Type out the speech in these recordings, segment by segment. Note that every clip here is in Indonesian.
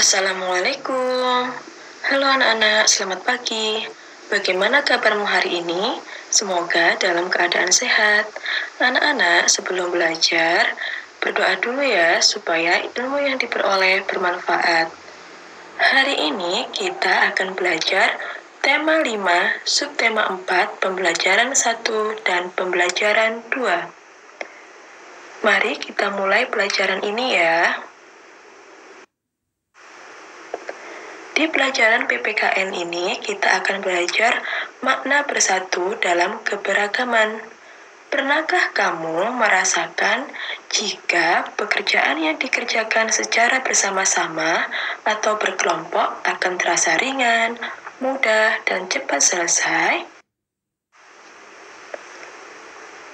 Assalamualaikum. Halo anak-anak, selamat pagi. Bagaimana kabarmu hari ini? Semoga dalam keadaan sehat. Anak-anak, sebelum belajar, berdoa dulu ya supaya ilmu yang diperoleh bermanfaat. Hari ini kita akan belajar tema 5, subtema 4, pembelajaran 1 dan pembelajaran 2. Mari kita mulai pelajaran ini ya. Di pelajaran PPKN ini, kita akan belajar makna bersatu dalam keberagaman. Pernahkah kamu merasakan jika pekerjaan yang dikerjakan secara bersama-sama atau berkelompok akan terasa ringan, mudah, dan cepat selesai?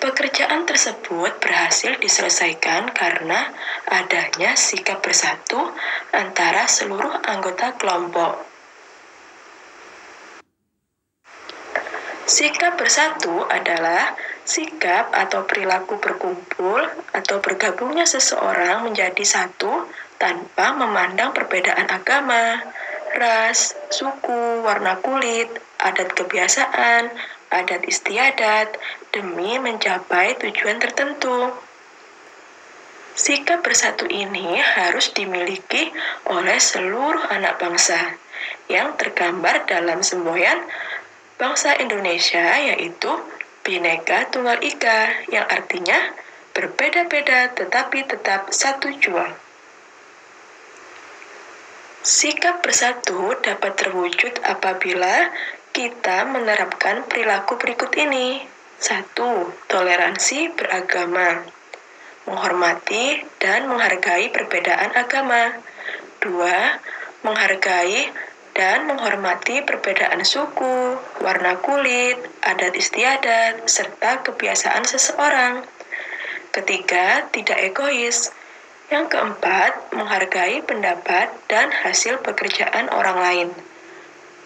Pekerjaan tersebut berhasil diselesaikan karena adanya sikap bersatu antara seluruh anggota kelompok. Sikap bersatu adalah sikap atau perilaku berkumpul atau bergabungnya seseorang menjadi satu tanpa memandang perbedaan agama, ras, suku, warna kulit, adat kebiasaan, adat istiadat, demi mencapai tujuan tertentu. Sikap bersatu ini harus dimiliki oleh seluruh anak bangsa yang tergambar dalam semboyan bangsa Indonesia, yaitu Bhinneka Tunggal Ika, yang artinya berbeda-beda tetapi tetap satu jua. Sikap bersatu dapat terwujud apabila kita menerapkan perilaku berikut ini. 1. Toleransi beragama. Menghormati dan menghargai perbedaan agama. 2. Menghargai dan menghormati perbedaan suku, warna kulit, adat istiadat, serta kebiasaan seseorang. 3. Tidak egois. Yang keempat, menghargai pendapat dan hasil pekerjaan orang lain.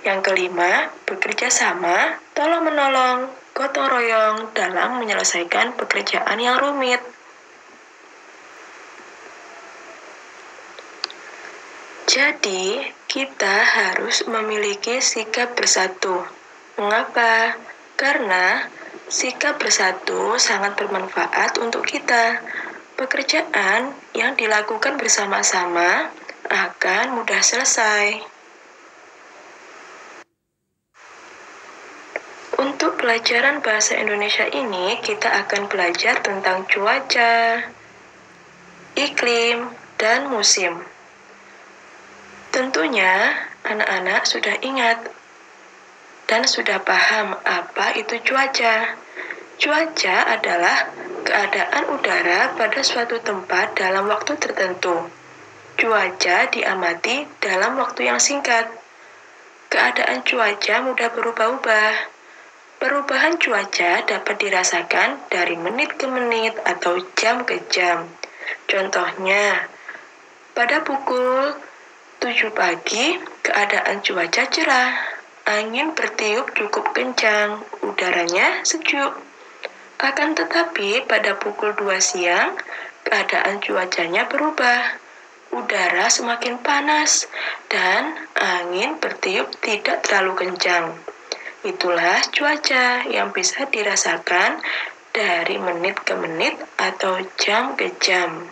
Yang kelima, bekerja sama, tolong-menolong, gotong royong dalam menyelesaikan pekerjaan yang rumit. Jadi, kita harus memiliki sikap bersatu. Mengapa? Karena sikap bersatu sangat bermanfaat untuk kita. Pekerjaan yang dilakukan bersama-sama akan mudah selesai. Untuk pelajaran bahasa Indonesia ini, kita akan belajar tentang cuaca, iklim, dan musim. Tentunya, anak-anak sudah ingat dan sudah paham apa itu cuaca. Cuaca adalah keadaan udara pada suatu tempat dalam waktu tertentu. Cuaca diamati dalam waktu yang singkat. Keadaan cuaca mudah berubah-ubah. Perubahan cuaca dapat dirasakan dari menit ke menit atau jam ke jam. Contohnya, pada pukul 7 pagi, keadaan cuaca cerah. Angin bertiup cukup kencang, udaranya sejuk. Akan tetapi, pada pukul 2 siang, keadaan cuacanya berubah. Udara semakin panas, dan angin bertiup tidak terlalu kencang. Itulah cuaca yang bisa dirasakan dari menit ke menit atau jam ke jam.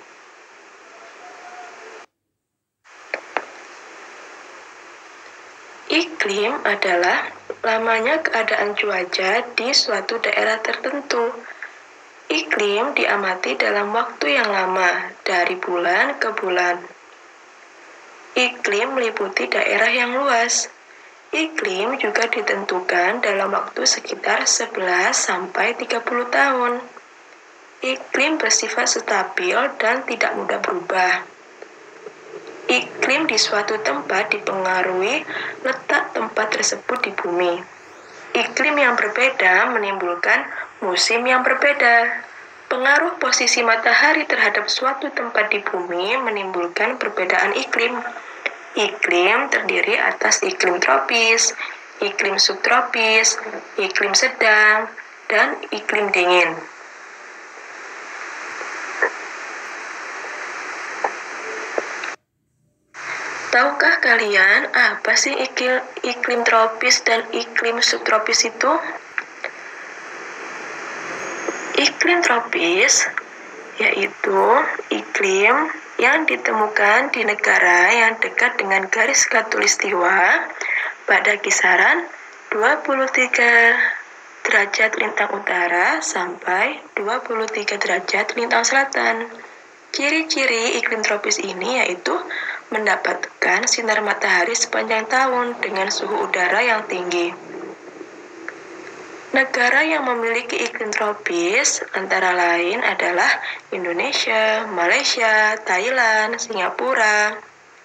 Iklim adalah lamanya keadaan cuaca di suatu daerah tertentu. Iklim diamati dalam waktu yang lama, dari bulan ke bulan. Iklim meliputi daerah yang luas. Iklim juga ditentukan dalam waktu sekitar 11-30 tahun. Iklim bersifat stabil dan tidak mudah berubah. Iklim di suatu tempat dipengaruhi letak tempat tersebut di bumi. Iklim yang berbeda menimbulkan musim yang berbeda. Pengaruh posisi matahari terhadap suatu tempat di bumi menimbulkan perbedaan iklim. Iklim terdiri atas iklim tropis, iklim subtropis, iklim sedang, dan iklim dingin. Tahukah kalian apa sih iklim tropis dan iklim subtropis itu? Iklim tropis yaitu iklim yang ditemukan di negara yang dekat dengan garis khatulistiwa pada kisaran 23 derajat lintang utara sampai 23 derajat lintang selatan. Ciri-ciri iklim tropis ini yaitu mendapatkan sinar matahari sepanjang tahun dengan suhu udara yang tinggi. Negara yang memiliki iklim tropis antara lain adalah Indonesia, Malaysia, Thailand, Singapura,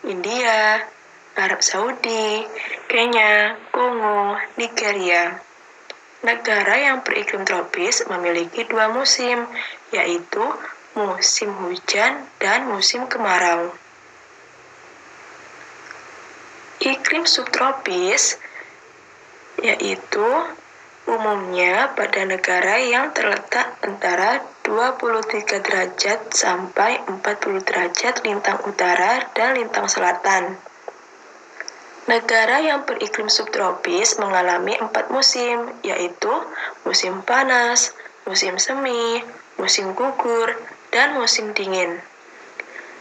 India, Arab Saudi, Kenya, Kongo, Nigeria. Negara yang beriklim tropis memiliki 2 musim, yaitu musim hujan dan musim kemarau. Iklim subtropis yaitu umumnya pada negara yang terletak antara 23 derajat sampai 40 derajat lintang utara dan lintang selatan. Negara yang beriklim subtropis mengalami 4 musim, yaitu musim panas, musim semi, musim gugur, dan musim dingin.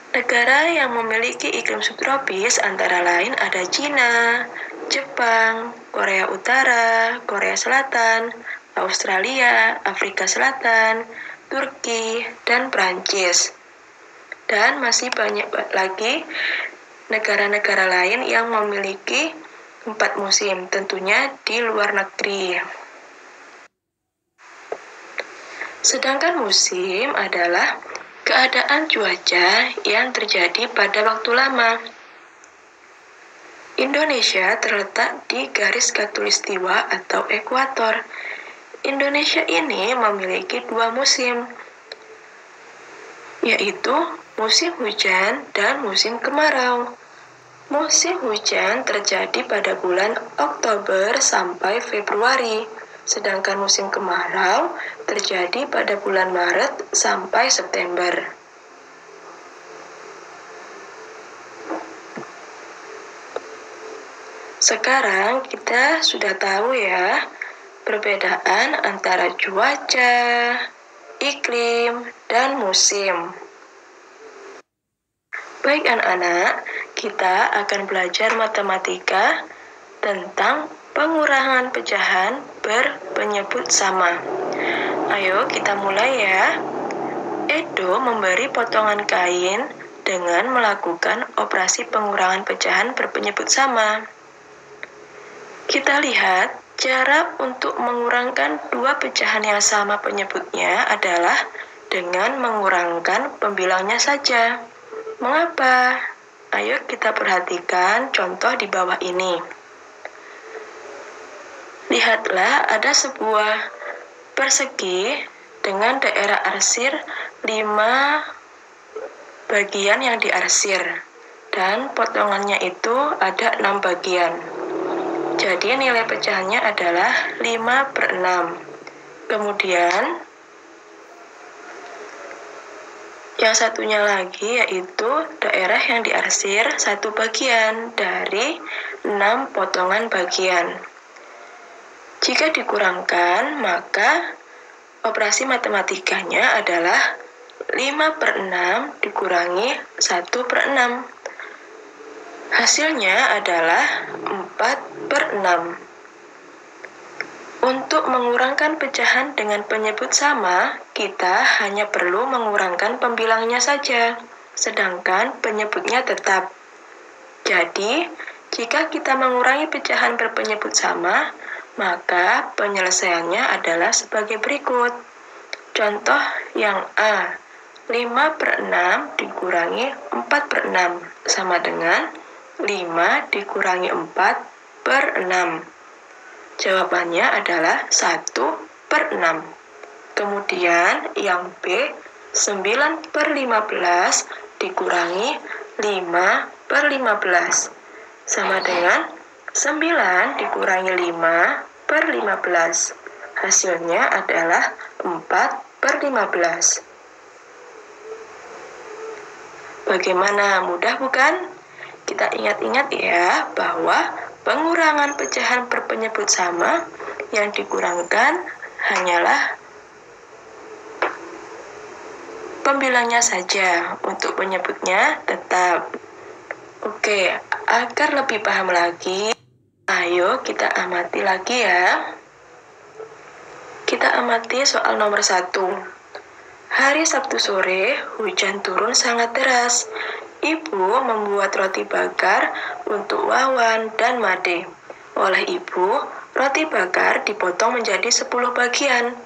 Negara yang memiliki iklim subtropis antara lain ada Cina, Jepang, Korea Utara, Korea Selatan, Australia, Afrika Selatan, Turki, dan Prancis. Dan masih banyak lagi negara-negara lain yang memiliki 4 musim, tentunya di luar negeri. Sedangkan musim adalah keadaan cuaca yang terjadi pada waktu lama. Indonesia terletak di garis khatulistiwa atau ekuator. Indonesia ini memiliki 2 musim, yaitu musim hujan dan musim kemarau. Musim hujan terjadi pada bulan Oktober sampai Februari, sedangkan musim kemarau terjadi pada bulan Maret sampai September. Sekarang kita sudah tahu ya perbedaan antara cuaca, iklim, dan musim. Baik anak-anak, kita akan belajar matematika tentang pengurangan pecahan berpenyebut sama. Ayo kita mulai ya. Edo memberi potongan kain dengan melakukan operasi pengurangan pecahan berpenyebut sama. Kita lihat cara untuk mengurangkan 2 pecahan yang sama penyebutnya adalah dengan mengurangkan pembilangnya saja. Mengapa? Ayo kita perhatikan contoh di bawah ini. Lihatlah ada sebuah persegi dengan daerah arsir 5 bagian yang diarsir dan potongannya itu ada 6 bagian. Jadi nilai pecahannya adalah 5/6. Kemudian yang satunya lagi yaitu daerah yang diarsir 1 bagian dari 6 potongan bagian. Jika dikurangkan, maka operasi matematikanya adalah 5/6 dikurangi 1/6. Hasilnya adalah 4/6. Untuk mengurangkan pecahan dengan penyebut sama, kita hanya perlu mengurangkan pembilangnya saja, sedangkan penyebutnya tetap. Jadi, jika kita mengurangi pecahan berpenyebut sama, maka penyelesaiannya adalah sebagai berikut. Contoh yang A, 5/6 dikurangi 4/6 sama dengan 5 dikurangi 4/6. Jawabannya adalah 1/6. Kemudian yang B, 9/15 dikurangi 5/15 sama dengan 9 dikurangi 5/15. Hasilnya adalah 4/15. Bagaimana, mudah bukan? kita ingat-ingat ya bahwa pengurangan pecahan per penyebut sama yang dikurangkan hanyalah pembilangnya saja, untuk penyebutnya tetap. Oke, agar lebih paham lagi, ayo kita amati lagi ya. Kita amati soal nomor 1. Hari Sabtu sore, hujan turun sangat deras. Ibu membuat roti bakar untuk Wawan dan Made. Oleh ibu, roti bakar dipotong menjadi 10 bagian.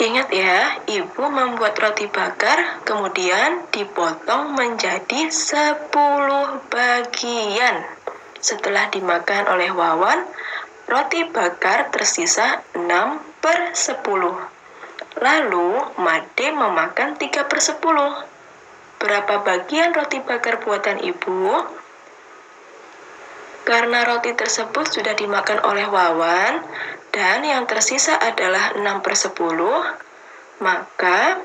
Ingat ya, ibu membuat roti bakar, kemudian dipotong menjadi 10 bagian. Setelah dimakan oleh Wawan, roti bakar tersisa 6/10. Lalu, Made memakan 3/10. Berapa bagian roti bakar buatan ibu? Karena roti tersebut sudah dimakan oleh Wawan, dan yang tersisa adalah 6/10, maka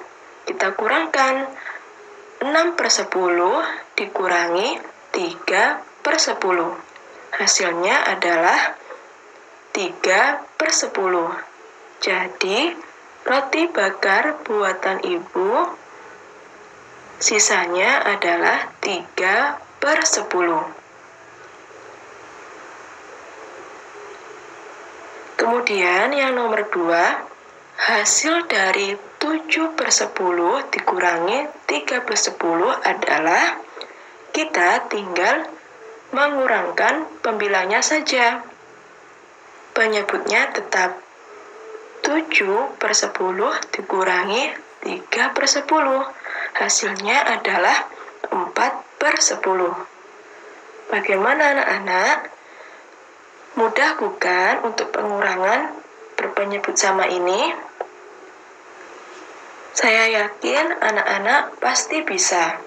kita kurangkan 6/10 dikurangi 3/10. Hasilnya adalah 3/10. Jadi, roti bakar buatan ibu sisanya adalah 3/10. Kemudian yang nomor 2, hasil dari 7/10 dikurangi 3/10 adalah kita tinggal mengurangkan pembilangnya saja. Penyebutnya tetap 7/10 dikurangi 3/10. Hasilnya adalah 4/10. Bagaimana anak-anak? Mudah bukan untuk pengurangan berpenyebut sama ini? Saya yakin anak-anak pasti bisa.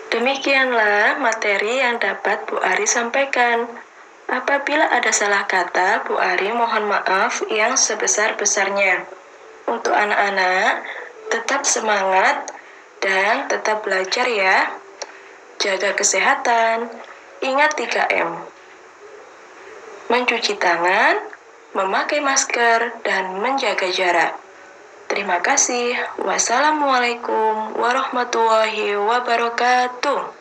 Demikianlah materi yang dapat Bu Ari sampaikan. Apabila ada salah kata, Bu Ari mohon maaf yang sebesar-besarnya. Untuk anak-anak, tetap semangat dan tetap belajar ya. Jaga kesehatan, ingat 3M. Mencuci tangan, memakai masker, dan menjaga jarak. Terima kasih. Wassalamualaikum warahmatullahi wabarakatuh.